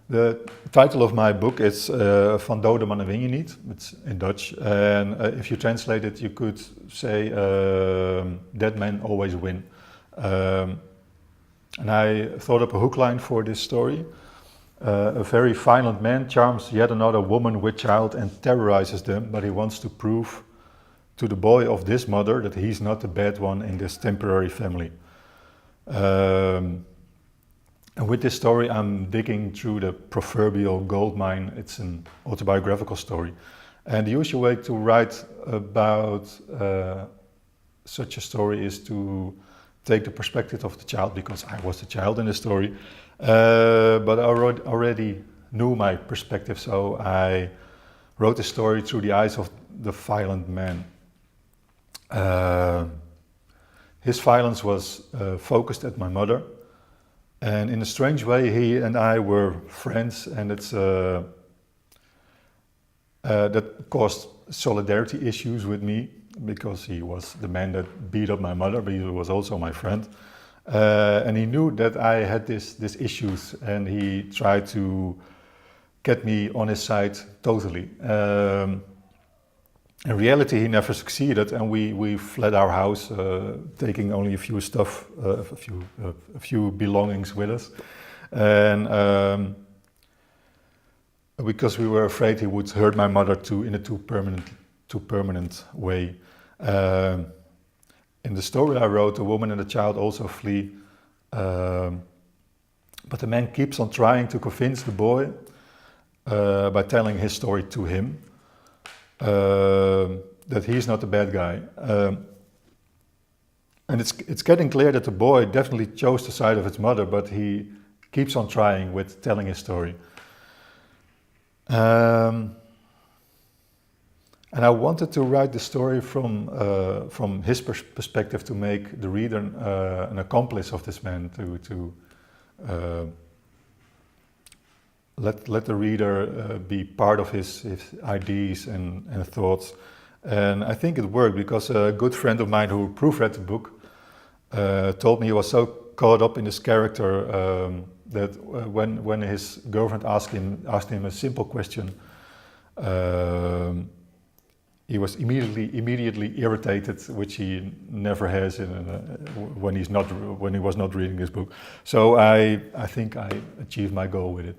The title of my book is Van dode mannen win je niet. It's in Dutch. And if you translate it, you could say dead men always win. And I thought up a hook line for this story. A very violent man charms yet another woman with child and terrorizes them, but he wants to prove to the boy of this mother that he's not the bad one in this temporary family. And with this story, I'm digging through the proverbial gold mine. It's an autobiographical story. And the usual way to write about such a story is to take the perspective of the child, because I was the child in the story. But I already knew my perspective, so I wrote the story through the eyes of the violent man. His violence was focused at my mother. And in a strange way, he and I were friends, and that caused solidarity issues with me, because he was the man that beat up my mother, but he was also my friend. And he knew that I had these issues, and he tried to get me on his side totally. In reality, he never succeeded, and we fled our house, taking only a few stuff, a few belongings with us, and because we were afraid he would hurt my mother in a too permanent way. In the story I wrote, the woman and the child also flee, but the man keeps on trying to convince the boy by telling his story to him. That he's not the bad guy, and it's getting clear that the boy definitely chose the side of his mother, but he keeps on trying with telling his story. And I wanted to write the story from his perspective, to make the reader an accomplice of this man, to let the reader be part of his ideas and thoughts. And I think it worked, because a good friend of mine who proofread the book told me he was so caught up in this character that when his girlfriend asked him a simple question, he was immediately irritated, which he never has when he was not reading this book. So I think I achieved my goal with it.